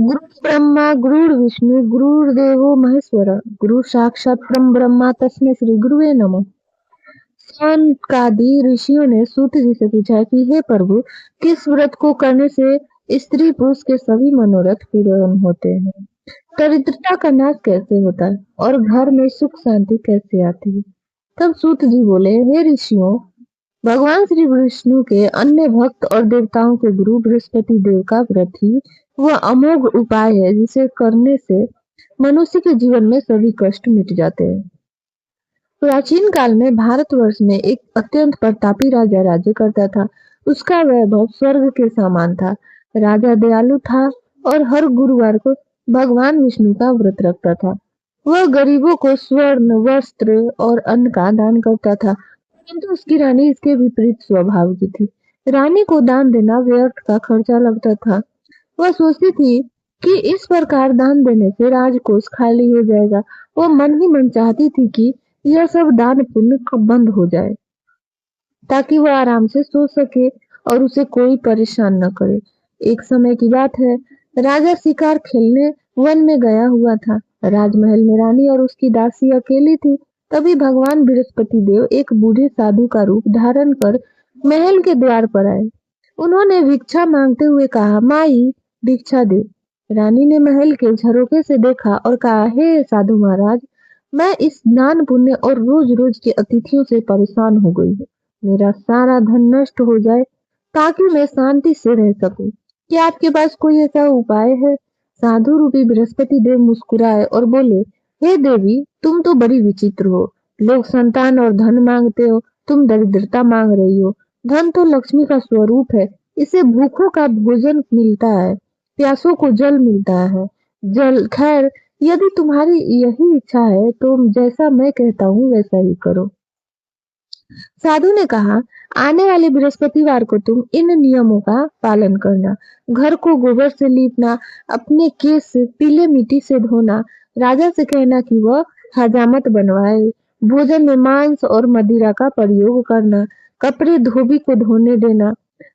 गुरु ब्रह्मा गुरुर्विष्णु गुरुर्देवो महेश्वर गुरु साक्षात परम ब्रह्मा तस्मै श्री गुरुवे नमः। सनकादि ऋषियों ने सूत जी से पूछा कि हे प्रभु, किस व्रत को करने से स्त्री पुरुष के सभी मनोरथ पूर्ण होते हैं? दरिद्रता का नाश कैसे होता है और घर में सुख शांति कैसे आती है? तब सूत जी बोले, हे ऋषियों, भगवान श्री विष्णु के अन्य भक्त और देवताओं के गुरु बृहस्पति देव का व्रत ही वह अमोघ उपाय है जिसे करने से मनुष्य के जीवन में सभी कष्ट मिट जाते हैं। प्राचीन काल में भारतवर्ष में एक अत्यंत प्रतापी राजा राज्य करता था। उसका वैभव स्वर्ग के समान था। राजा दयालु था और हर गुरुवार को भगवान विष्णु का व्रत रखता था। वह गरीबों को स्वर्ण, वस्त्र और अन्न का दान करता था, किंतु उसकी रानी इसके विपरीत स्वभाव की थी। रानी को दान देना व्यर्थ का खर्चा लगता था। वह सोचती थी कि इस प्रकार दान देने से राजकोष खाली हो जाएगा। वह मन ही मन चाहती थी कि यह सब दान पुण्य कब बंद हो जाए, ताकि वह आराम से सो सके और उसे कोई परेशान न करे। एक समय की बात है, राजा शिकार खेलने वन में गया हुआ था। राजमहल में रानी और उसकी दासी अकेली थी। तभी भगवान बृहस्पति देव एक बूढ़े साधु का रूप धारण कर महल के द्वार पर आए। उन्होंने भिक्षा मांगते हुए कहा, माई भिक्षा दे। रानी ने महल के झरोखे से देखा और कहा, हे साधु महाराज, मैं इस दान पुण्य और रोज रोज के अतिथियों से परेशान हो गई हूँ। मेरा सारा धन नष्ट हो जाए ताकि मैं शांति से रह सकूं। क्या आपके पास कोई ऐसा उपाय है? साधु रूपी बृहस्पति देव मुस्कुराए और बोले, हे देवी, तुम तो बड़ी विचित्र हो। लोग संतान और धन मांगते हो, तुम दरिद्रता मांग रही हो। धन तो लक्ष्मी का स्वरूप है। इसे भूखों का भोजन मिलता है, प्यासों को जल मिलता है। जल खैर, यदि तुम्हारी यही इच्छा है तो जैसा मैं कहता हूँ वैसा ही करो। साधु ने कहा, आने वाले बृहस्पतिवार को तुम इन नियमों का पालन करना। घर को गोबर से लीपना, अपने केस पीले मिट्टी से धोना, राजा से कहना कि वह हजामत बनवाए, भोजन में मांस और मदिरा का प्रयोग करना, कपड़े धोबी को धोने देना,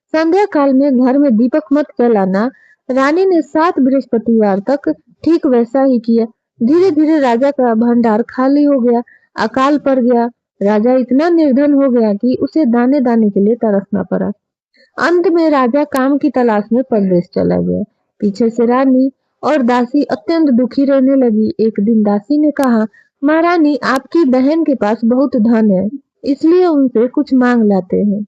संध्या काल में घर में दीपक मत जलाना। रानी ने 7 बृहस्पतिवार तक ठीक वैसा ही किया। धीरे धीरे राजा का भंडार खाली हो गया। अकाल पड़ गया। राजा इतना निर्धन हो गया कि उसे दाने दाने के लिए तरसना पड़ा। अंत में राजा काम की तलाश में परदेश चला गया। पीछे से रानी और दासी अत्यंत दुखी रहने लगी। एक दिन दासी ने कहा, महारानी, आपकी बहन के पास बहुत धन है, इसलिए उनसे कुछ मांग लाते हैं।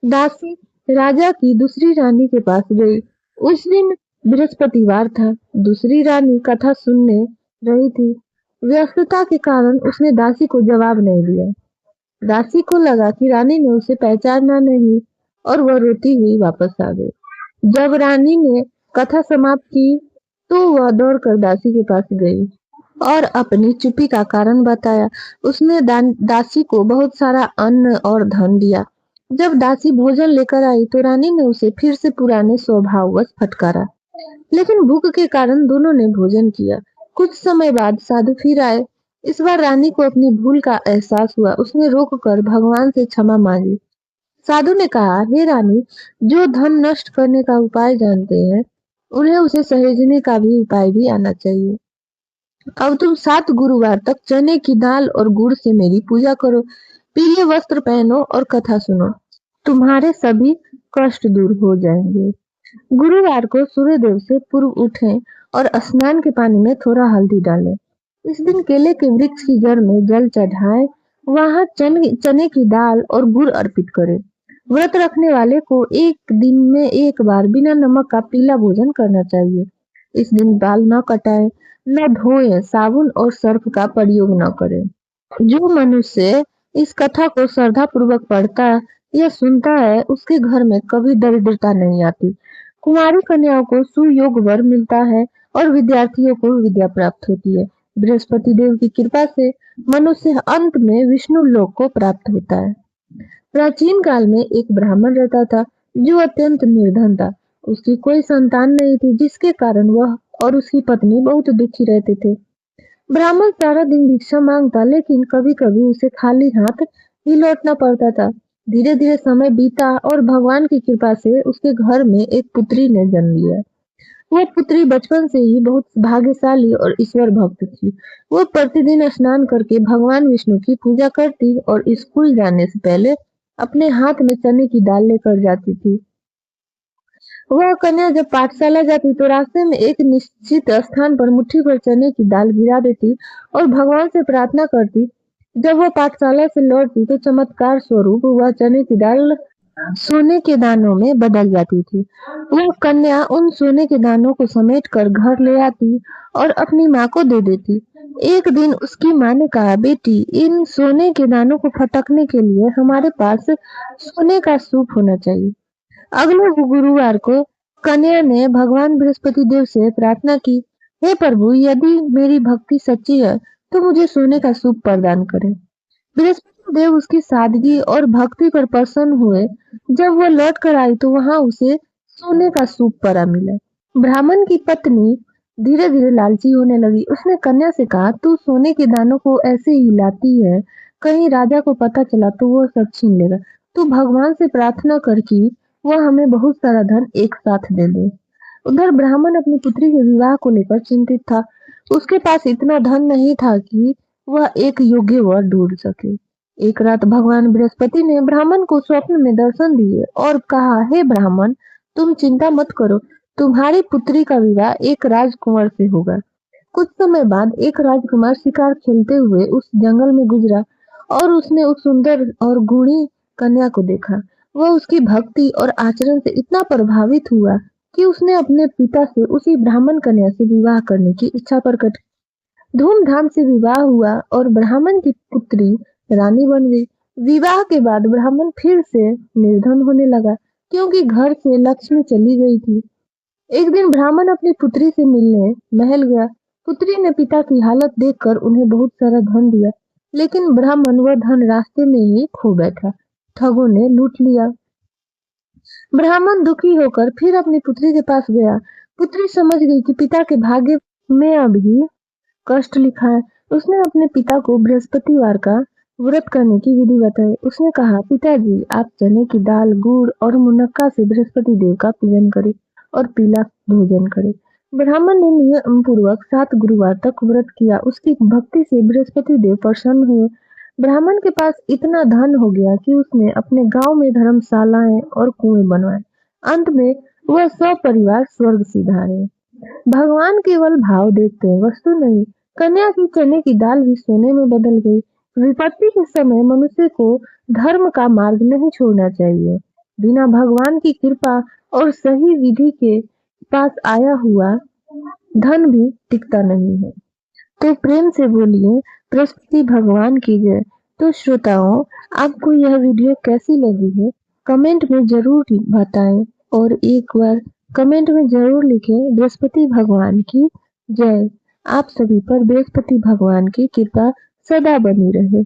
दासी राजा की दूसरी रानी के पास गई। उस दिन बृहस्पतिवार था। दूसरी रानी कथा सुनने रही थी। व्यस्तता के कारण उसने दासी को जवाब नहीं दिया। दासी को लगा कि रानी ने उसे पहचाना नहीं और वह रोती हुई वापस आ गई। जब रानी ने कथा समाप्त की तो वह दौड़कर दासी के पास गई और अपनी चुप्पी का कारण बताया। उसने दासी को बहुत सारा अन्न और धन दिया। जब दासी भोजन लेकर आई तो रानी ने उसे फिर से पुराने स्वभाववश फटकारा, लेकिन भूख के कारण दोनों ने भोजन किया। कुछ समय बाद साधु फिर आए। इस बार रानी को अपनी भूल का एहसास हुआ। उसने रोक कर भगवान से क्षमा मांगी। साधु ने कहा, हे रानी, जो धन नष्ट करने का उपाय जानते हैं, उन्हें उसे सहेजने का भी उपाय भी आना चाहिए। अब तुम 7 गुरुवार तक चने की दाल और गुड़ से मेरी पूजा करो, पीले वस्त्र पहनो और कथा सुनो। तुम्हारे सभी कष्ट दूर हो जाएंगे। गुरुवार को सूर्यदेव से पूर्व उठें और स्नान के पानी में थोड़ा हल्दी डालें। इस दिन केले के वृक्ष की जड़ में जल चढ़ाएं, वहां चने की दाल और गुड़ अर्पित करें। व्रत रखने वाले को एक दिन में एक बार बिना नमक का पीला भोजन करना चाहिए। इस दिन बाल न कटाएं, न धोएं, साबुन और सर्फ का प्रयोग न करें। जो मनुष्य इस कथा को श्रद्धा पूर्वक पढ़ता या सुनता है, उसके घर में कभी दरिद्रता नहीं आती। कुमारी कन्याओं को सुयोग वर मिलता है और विद्यार्थियों को विद्या प्राप्त होती है। बृहस्पति देव की कृपा से मनुष्य अंत में विष्णु लोक को प्राप्त होता है। प्राचीन काल में एक ब्राह्मण रहता था जो अत्यंत निर्धन था। उसकी कोई संतान नहीं थी, जिसके कारण वह और उसकी पत्नी बहुत दुखी रहते थे। ब्राह्मण सारा दिन भिक्षा मांगता, लेकिन कभी कभी उसे खाली हाथ ही लौटना पड़ता था। धीरे धीरे समय बीता और भगवान की कृपा से उसके घर में एक पुत्री ने जन्म लिया। वह पुत्री बचपन से ही बहुत भाग्यशाली और ईश्वर भक्त थी। वो प्रतिदिन स्नान करके भगवान विष्णु की पूजा करती और स्कूल जाने से पहले अपने हाथ में चने की दाल लेकर जाती थी। वह कन्या जब पाठशाला जाती तो रास्ते में एक निश्चित स्थान पर मुट्ठी भर चने की दाल गिरा देती और भगवान से प्रार्थना करती। जब वह पाठशाला से लौटती तो चमत्कार स्वरूप वह चने की दाल सोने के दानों में बदल जाती थी। वह कन्या उन सोने के दानों को समेट कर घर ले आती और अपनी माँ को दे देती। एक दिन उसकी माँ ने कहा, बेटी, इन सोने के दानों को फटकने के लिए हमारे पास सोने का सूप होना चाहिए। अगले गुरुवार को कन्या ने भगवान बृहस्पति देव से प्रार्थना की, हे प्रभु, यदि मेरी भक्ति सच्ची है तो मुझे सोने का सूप प्रदान करें। बृहस्पति देव उसकी सादगी और भक्ति पर प्रसन्न हुए। जब वह लौट कर आई तो वहां उसे सोने का सूप पड़ा मिला। ब्राह्मण की पत्नी धीरे धीरे लालची होने लगी। उसने कन्या से कहा, तू सोने के दानों को ऐसे हिलाती है, कहीं राजा को पता चला तो वो सब छीन लेगा। तू भगवान से प्रार्थना कर कि वह हमें बहुत सारा धन एक साथ दे दे। उधर ब्राह्मण अपनी पुत्री के विवाह को लेकर चिंतित था। उसके पास इतना धन नहीं था कि वह एक योग्य वर ढूंढ सके। एक रात भगवान बृहस्पति ने ब्राह्मण को स्वप्न में दर्शन दिए और कहा, हे ब्राह्मण, तुम चिंता मत करो, तुम्हारी पुत्री का विवाह एक राजकुमार से होगा। कुछ समय बाद एक राजकुमार शिकार खेलते हुए उस जंगल में गुजरा और उसने उस सुंदर और गुणी कन्या को देखा। वह उसकी भक्ति और आचरण से इतना प्रभावित हुआ कि उसने अपने पिता से उसी ब्राह्मण कन्या से विवाह करने की इच्छा प्रकट की। धूमधाम से विवाह हुआ और ब्राह्मण की पुत्री रानी बन गई। विवाह के बाद ब्राह्मण फिर से निर्धन होने लगा क्योंकि घर से लक्ष्मी चली गई थी। एक दिन ब्राह्मण अपनी पुत्री से मिलने महल गया। पुत्री ने पिता की हालत देखकर उन्हें बहुत सारा धन दिया, लेकिन ब्राह्मण वह धन रास्ते में ही खो बैठा। ठगों ने लूट लिया। ब्राह्मण दुखी होकर फिर अपनी पुत्री के पास गया। पुत्री समझ गई कि पिता के भाग्य में अभी कष्ट लिखा है। उसने अपने पिता को बृहस्पतिवार का व्रत करने की विधि बताई। उसने कहा, पिताजी, आप चने की दाल, गुड़ और मुनक्का से बृहस्पति देव का पूजन करें और पीला भोजन करें। ब्राह्मण ने नियम पूर्वक 7 गुरुवार तक व्रत किया। उसकी भक्ति से बृहस्पति देव प्रसन्न हुए। ब्राह्मण के पास इतना धन हो गया कि उसने अपने गांव में धर्मशालाएं और कुएं बनवाए। अंत में वह सपरिवार स्वर्ग सिधारे। भगवान केवल भाव देखते हैं, वस्तु नहीं। कन्या की चने की दाल भी सोने में बदल गई। विपत्ति के समय मनुष्य को धर्म का मार्ग नहीं छोड़ना चाहिए। बिना भगवान की कृपा और सही विधि के पास आया हुआ धन भी टिकता नहीं है। तो प्रेम से बोलिए, बृहस्पति भगवान की जय। तो श्रोताओं, आपको यह वीडियो कैसी लगी है कमेंट में जरूर बताएं और एक बार कमेंट में जरूर लिखें, बृहस्पति भगवान की जय। आप सभी पर बृहस्पति भगवान की कृपा सदा बनी रहे।